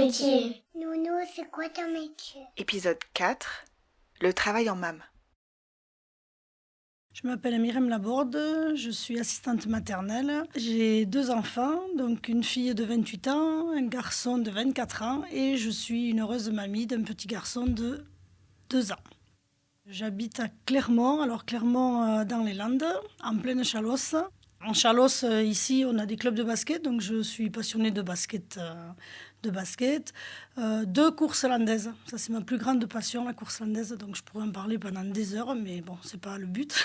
métier? Nounou, c'est quoi ton métier? Épisode 4. Le travail en MAM. Je m'appelle Myriam Laborde, je suis assistante maternelle. J'ai 2 enfants, donc une fille de 28 ans, un garçon de 24 ans et je suis une heureuse mamie d'un petit garçon de 2 ans. J'habite à Clermont, alors Clermont dans les Landes, en pleine Chalosse. En Chalosse, ici, on a des clubs de basket, donc je suis passionnée de basket. De course landaise, ça c'est ma plus grande passion, la course landaise, donc je pourrais en parler pendant des heures, mais bon, c'est pas le but.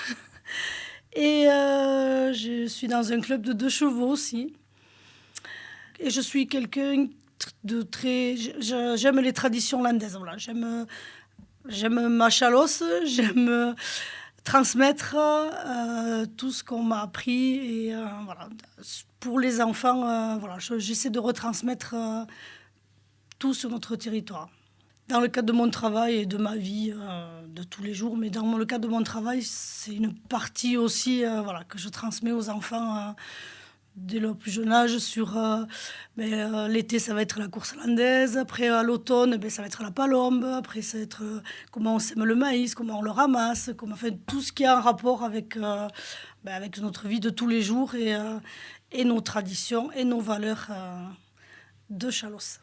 Et je suis dans un club de 2 chevaux aussi. Et je suis quelqu'un de très... J'aime les traditions landaises, voilà. J'aime ma chalosse, j'aime transmettre tout ce qu'on m'a appris. Et voilà. Pour les enfants, voilà, j'essaie de retransmettre tout sur notre territoire. Dans le cadre de mon travail et de ma vie de tous les jours, mais dans le cadre de mon travail, c'est une partie aussi voilà, que je transmets aux enfants dès le plus jeune âge. L'été, ça va être la course landaise. Après, à l'automne, ça va être la palombe. Après, ça va être comment on sème le maïs, comment on le ramasse, tout ce qui a un rapport avec notre vie de tous les jours et nos traditions et nos valeurs de Chalosse.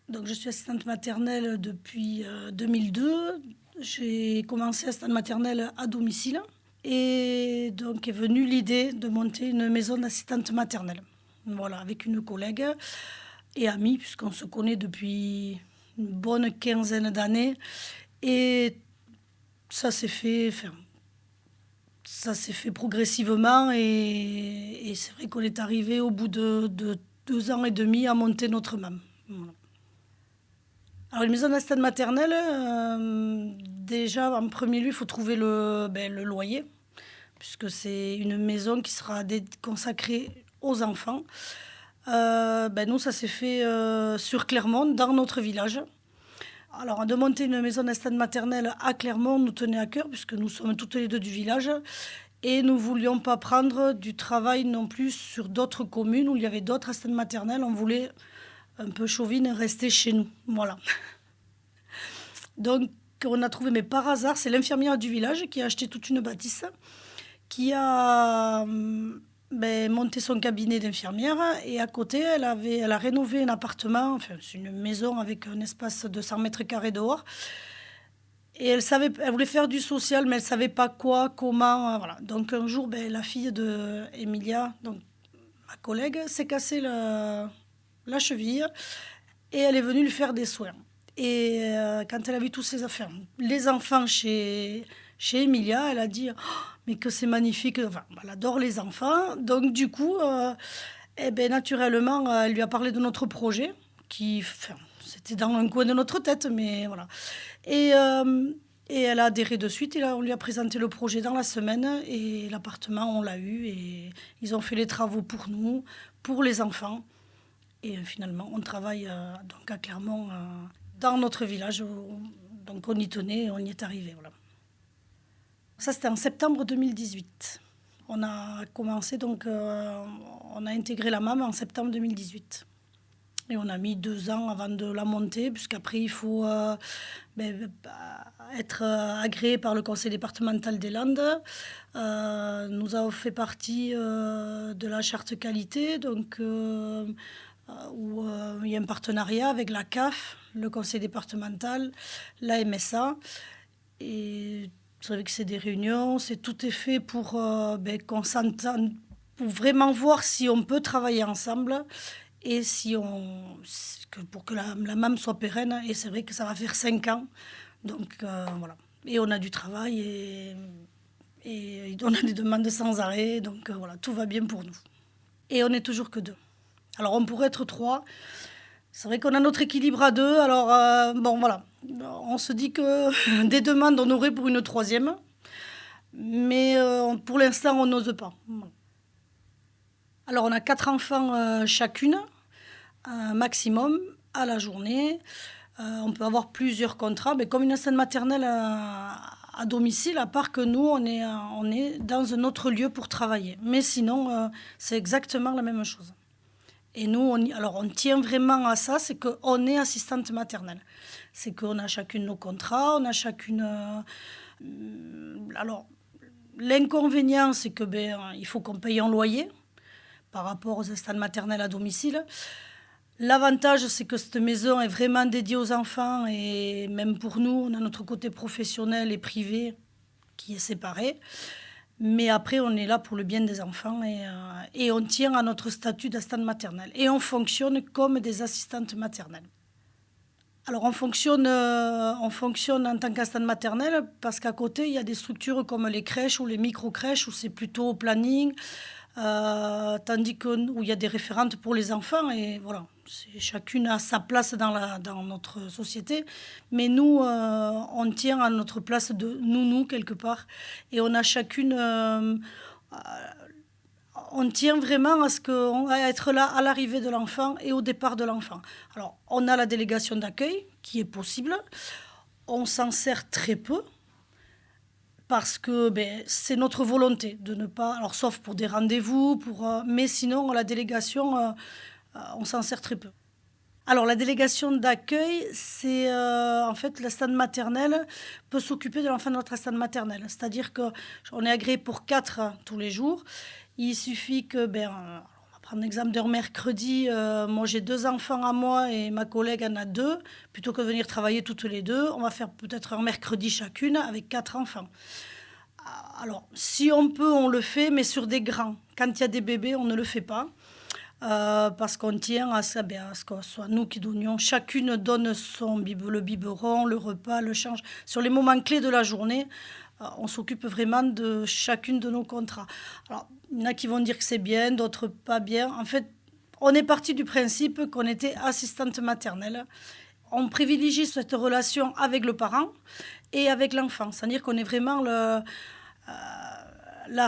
Donc, je suis assistante maternelle depuis 2002. J'ai commencé assistante maternelle à domicile. Et donc est venue l'idée de monter une maison d'assistante maternelle. Voilà, avec une collègue et amie, puisqu'on se connaît depuis une bonne quinzaine d'années. Et ça s'est fait progressivement. Et c'est vrai qu'on est arrivé au bout de 2 ans et demi à monter notre MAM. Voilà. Alors, une maison d'assistante maternelle, déjà, en premier lieu, il faut trouver le loyer, puisque c'est une maison qui sera consacrée aux enfants. Nous, ça s'est fait sur Clermont, dans notre village. Alors, de monter une maison d'assistante maternelle à Clermont nous tenait à cœur, puisque nous sommes toutes les deux du village. Et nous ne voulions pas prendre du travail non plus sur d'autres communes où il y avait d'autres assistantes maternelles. On voulait, un peu chauvine, rester chez nous. Voilà. Donc, on a trouvé, mais par hasard, c'est l'infirmière du village qui a acheté toute une bâtisse, qui a monté son cabinet d'infirmière. Et à côté, elle a rénové un appartement, enfin, c'est une maison avec un espace de 100 mètres carrés dehors. Et elle voulait faire du social, mais elle ne savait pas quoi, comment. Voilà. Donc, un jour, la fille d'Emilia, donc ma collègue, s'est cassée la cheville et elle est venue lui faire des soins. Et quand elle a vu tous ses affaires, les enfants chez Emilia, elle a dit mais que c'est magnifique. Enfin, elle adore les enfants. Donc du coup, naturellement, elle lui a parlé de notre projet c'était dans un coin de notre tête, mais voilà. Et elle a adhéré de suite. Et là, on lui a présenté le projet dans la semaine et l'appartement, on l'a eu. Et ils ont fait les travaux pour nous, pour les enfants. Et finalement, on travaille donc à Clermont, dans notre village. Donc on y tenait, on y est arrivé. Voilà. Ça, c'était en septembre 2018. On a commencé, donc on a intégré la MAM en septembre 2018. Et on a mis 2 ans avant de la monter, puisqu'après, il faut être agréé par le conseil départemental des Landes. Nous avons fait partie de la charte qualité, donc où il y a un partenariat avec la CAF, le conseil départemental, la MSA. Et c'est vrai que c'est des réunions, tout est fait pour qu'on s'entende, pour vraiment voir si on peut travailler ensemble et pour que la MAM soit pérenne. Et c'est vrai que ça va faire 5 ans. Donc voilà. Et on a du travail et on a des demandes sans arrêt. Donc voilà, tout va bien pour nous. Et on n'est toujours que 2. Alors, on pourrait être 3. C'est vrai qu'on a notre équilibre à 2. Alors, voilà. On se dit que des demandes, on aurait pour une 3e. Mais pour l'instant, on n'ose pas. Alors, on a 4 enfants chacune, maximum, à la journée. On peut avoir plusieurs contrats. Mais comme une assistante maternelle à domicile, à part que nous, on est dans un autre lieu pour travailler. Mais sinon, c'est exactement la même chose. Et nous, on tient vraiment à ça, c'est qu'on est assistante maternelle. C'est qu'on a chacune nos contrats, on a chacune... alors, l'inconvénient, c'est que il faut qu'on paye un loyer par rapport aux assistantes maternelles à domicile. L'avantage, c'est que cette maison est vraiment dédiée aux enfants et même pour nous, on a notre côté professionnel et privé qui est séparé. Mais après, on est là pour le bien des enfants et on tient à notre statut d'assistante maternelle. Et on fonctionne comme des assistantes maternelles. Alors, on fonctionne en tant qu'assistante maternelle parce qu'à côté, il y a des structures comme les crèches ou les micro-crèches où c'est plutôt au planning, tandis où il y a des référentes pour les enfants. Et voilà, chacune a sa place dans notre société. Mais nous, on tient à notre place de nounou quelque part. Et on a chacune... on tient vraiment à être là à l'arrivée de l'enfant et au départ de l'enfant. Alors, on a la délégation d'accueil qui est possible. On s'en sert très peu parce que c'est notre volonté de ne pas... Alors, sauf pour des rendez-vous, mais sinon, la délégation, on s'en sert très peu. Alors, la délégation d'accueil, c'est en fait l'assistante maternelle peut s'occuper de l'enfant de notre assistante maternelle. C'est-à-dire qu'on est agréé pour 4 tous les jours. Il suffit que, on va prendre l'exemple d'un mercredi, moi j'ai 2 enfants à moi et ma collègue en a 2. Plutôt que de venir travailler toutes les 2, on va faire peut-être un mercredi chacune avec 4 enfants. Alors, si on peut, on le fait, mais sur des grands. Quand il y a des bébés, on ne le fait pas. Parce qu'on tient à ce que ce soit nous qui donnions. Chacune donne le biberon, le repas, le change. Sur les moments clés de la journée, on s'occupe vraiment de chacune de nos contrats. Alors, il y en a qui vont dire que c'est bien, d'autres pas bien. En fait, on est parti du principe qu'on était assistante maternelle. On privilégie cette relation avec le parent et avec l'enfant. C'est-à-dire qu'on est vraiment la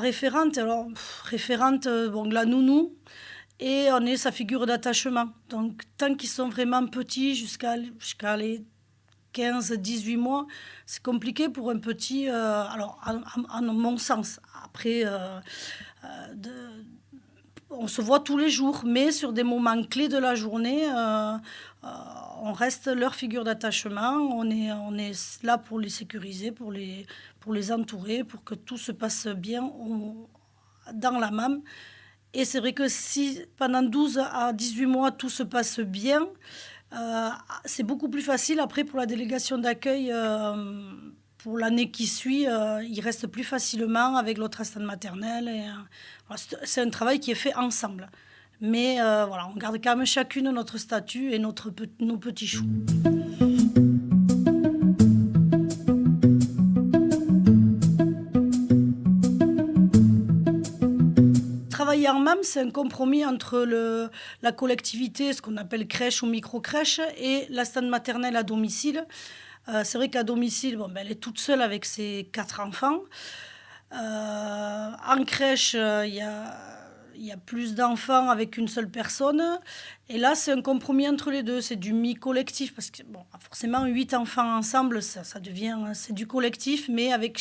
référente. Alors, référente, la nounou. Et on est sa figure d'attachement. Donc, tant qu'ils sont vraiment petits, jusqu'à les 15-18 mois, c'est compliqué pour un petit, alors, à mon sens. Après, on se voit tous les jours, mais sur des moments clés de la journée, on reste leur figure d'attachement. On est là pour les sécuriser, pour les entourer, pour que tout se passe bien dans la MAM. Et c'est vrai que si pendant 12 à 18 mois, tout se passe bien, c'est beaucoup plus facile après pour la délégation d'accueil. Pour l'année qui suit, il reste plus facilement avec l'autre assistante maternelle. C'est un travail qui est fait ensemble. Mais on garde quand même chacune notre statut et nos petits choux. Travailler en MAM, c'est un compromis entre la collectivité, ce qu'on appelle crèche ou micro-crèche, et l'assistante maternelle à domicile. C'est vrai qu'à domicile, elle est toute seule avec ses 4 enfants. En crèche, il y a plus d'enfants avec une seule personne. Et là, c'est un compromis entre les deux. C'est du mi-collectif. Parce que, forcément, 8 enfants ensemble, ça devient... C'est du collectif, mais avec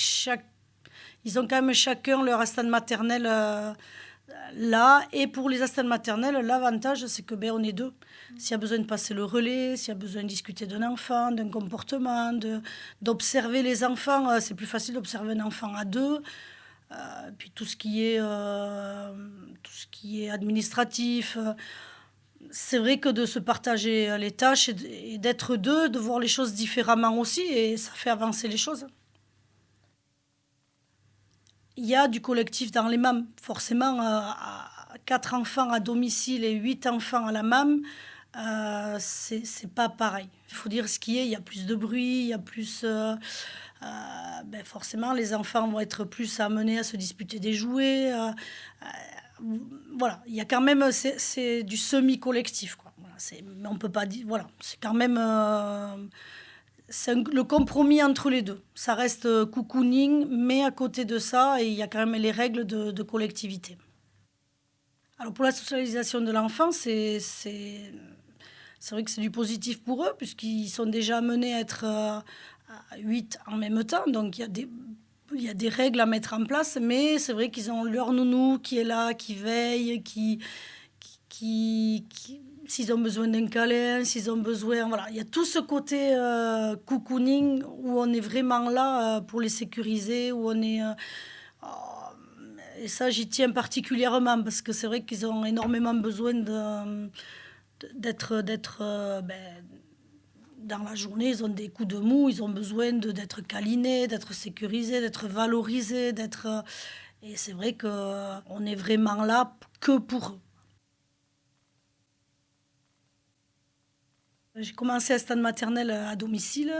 ils ont quand même chacun leur assistante maternelle... là, et pour les assistantes maternelles, l'avantage, c'est que on est 2. S'il y a besoin de passer le relais, s'il y a besoin de discuter d'un enfant, d'un comportement, d'observer les enfants, c'est plus facile d'observer un enfant à 2. Puis tout ce qui est administratif, c'est vrai que de se partager les tâches et d'être 2, de voir les choses différemment aussi, et ça fait avancer les choses. Il y a du collectif dans les MAM. Forcément, 4 enfants à domicile et 8 enfants à la MAM, c'est pas pareil. Il faut dire ce qui est. Il y a plus de bruit, il y a plus... forcément, les enfants vont être plus amenés à se disputer des jouets. Voilà, il y a quand même... C'est du semi-collectif, quoi. Voilà, mais on peut pas dire... Voilà, c'est quand même... c'est le compromis entre les deux. Ça reste cocooning, mais à côté de ça, il y a quand même les règles de collectivité. Alors pour la socialisation de l'enfant, c'est vrai que c'est du positif pour eux, puisqu'ils sont déjà amenés à être à 8 en même temps. Donc il y a des règles à mettre en place, mais c'est vrai qu'ils ont leur nounou qui est là, qui veille, qui s'ils ont besoin d'un câlin, s'ils ont besoin... Voilà, il y a tout ce côté cocooning où on est vraiment là pour les sécuriser, où on est... et ça, j'y tiens particulièrement parce que c'est vrai qu'ils ont énormément besoin d'être dans la journée, ils ont des coups de mou, ils ont besoin d'être câlinés, d'être sécurisés, d'être valorisés, d'être... Et c'est vrai qu'on est vraiment là que pour eux. J'ai commencé assistante maternelle à domicile.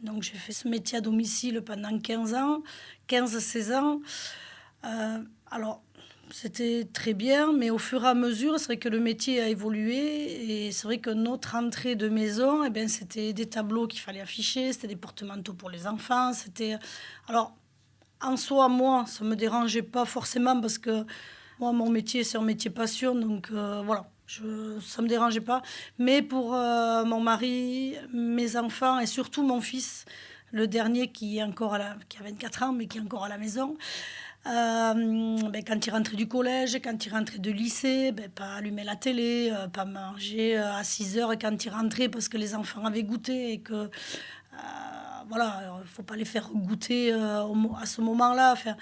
Donc j'ai fait ce métier à domicile pendant 15-16 ans. Alors, c'était très bien, mais au fur et à mesure, c'est vrai que le métier a évolué. Et c'est vrai que notre entrée de maison, eh bien, c'était des tableaux qu'il fallait afficher, c'était des porte-manteaux pour les enfants. Alors, en soi, moi, ça ne me dérangeait pas forcément parce que moi, mon métier, c'est un métier passion. Donc, voilà. Ça ne me dérangeait pas. Mais pour mon mari, mes enfants et surtout mon fils, le dernier qui a 24 ans, mais qui est encore à la maison, quand il rentrait du collège, quand il rentrait de lycée, pas allumer la télé, pas manger à 6 heures quand il rentrait parce que les enfants avaient goûté et que voilà, il ne faut pas les faire goûter à ce moment-là. Enfin,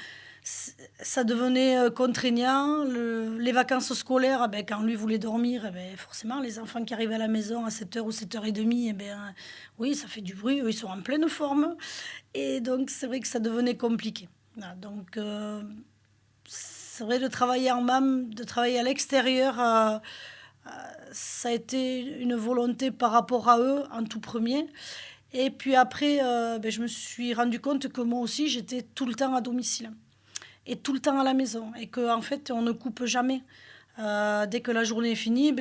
ça devenait contraignant. Les vacances scolaires, quand lui voulait dormir, forcément, les enfants qui arrivaient à la maison à 7h ou 7h30, oui, ça fait du bruit, eux, ils sont en pleine forme. Et donc, c'est vrai que ça devenait compliqué. Voilà, donc, c'est vrai, de travailler en MAM, de travailler à l'extérieur, ça a été une volonté par rapport à eux, en tout premier. Et puis après, je me suis rendu compte que moi aussi, j'étais tout le temps à domicile. Et tout le temps à la maison. Et qu'en fait, on ne coupe jamais. Dès que la journée est finie,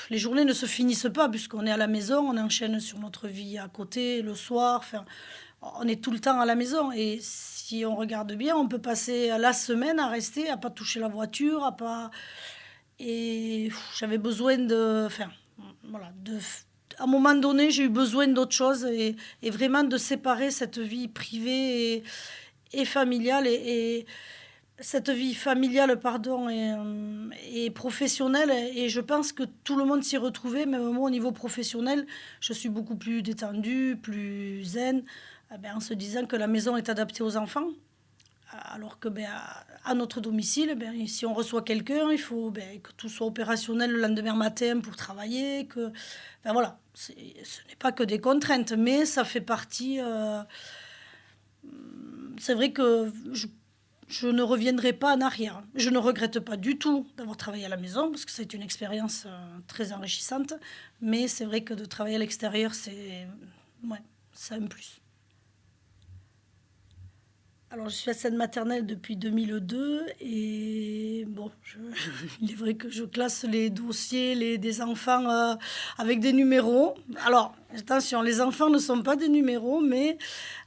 les journées ne se finissent pas, puisqu'on est à la maison, on enchaîne sur notre vie à côté, le soir. Enfin, on est tout le temps à la maison. Et si on regarde bien, on peut passer la semaine à rester, à ne pas toucher la voiture, à pas... Et j'avais besoin de... Enfin, voilà, à un moment donné, j'ai eu besoin d'autre chose et vraiment de séparer cette vie privée et familiale et cette vie familiale, et professionnelle. Et je pense que tout le monde s'y retrouvait, même moi, au niveau professionnel, je suis beaucoup plus détendue, plus zen, en se disant que la maison est adaptée aux enfants. Alors que à notre domicile, si on reçoit quelqu'un, il faut que tout soit opérationnel le lendemain matin pour travailler. Voilà, ce n'est pas que des contraintes, mais ça fait partie... c'est vrai que je ne reviendrai pas en arrière. Je ne regrette pas du tout d'avoir travaillé à la maison, parce que c'est une expérience très enrichissante. Mais c'est vrai que de travailler à l'extérieur, c'est un plus. Alors, je suis assistante maternelle depuis 2002 et il est vrai que je classe les dossiers des enfants avec des numéros. Alors, attention, les enfants ne sont pas des numéros, mais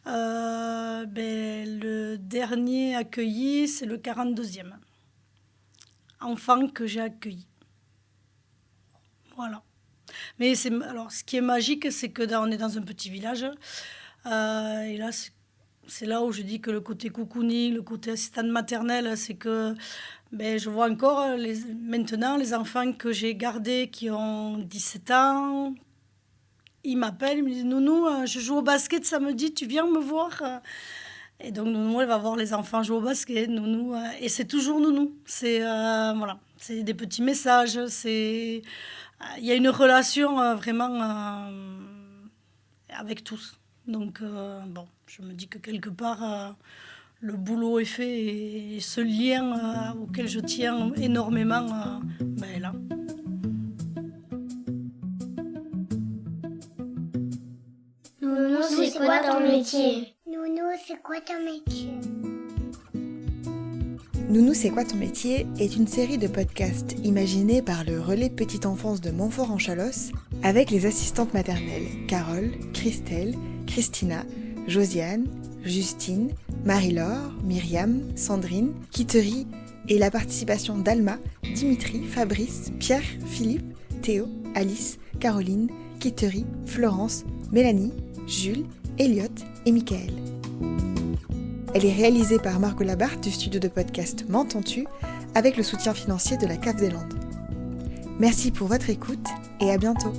le dernier accueilli, c'est le 42e enfant que j'ai accueilli. Voilà. Mais ce qui est magique, c'est on est dans un petit village et là, c'est là où je dis que le côté cocooning, le côté assistante maternelle, c'est que je vois encore maintenant les enfants que j'ai gardés qui ont 17 ans. Ils m'appellent, ils me disent « Nounou, je joue au basket samedi, tu viens me voir ?» Et donc Nounou, elle va voir les enfants jouer au basket. Nounou, et c'est toujours Nounou. C'est des petits messages. Il y a une relation vraiment avec tous. Donc, je me dis que quelque part, le boulot est fait et ce lien auquel je tiens énormément est là. Nounou, c'est quoi ton métier ? Nounou, c'est quoi ton métier ? Nounou, c'est quoi ton métier est une série de podcasts imaginés par le relais Petite Enfance de Montfort-en-Chalosse avec les assistantes maternelles Carole, Christelle, Christina, Josiane, Justine, Marie-Laure, Myriam, Sandrine, Kittery et la participation d'Alma, Dimitri, Fabrice, Pierre, Philippe, Théo, Alice, Caroline, Kittery, Florence, Mélanie, Jules, Elliot et Michael. Elle est réalisée par Margot Labarthe du studio de podcast M'entends-tu avec le soutien financier de la CAF des Landes. Merci pour votre écoute et à bientôt.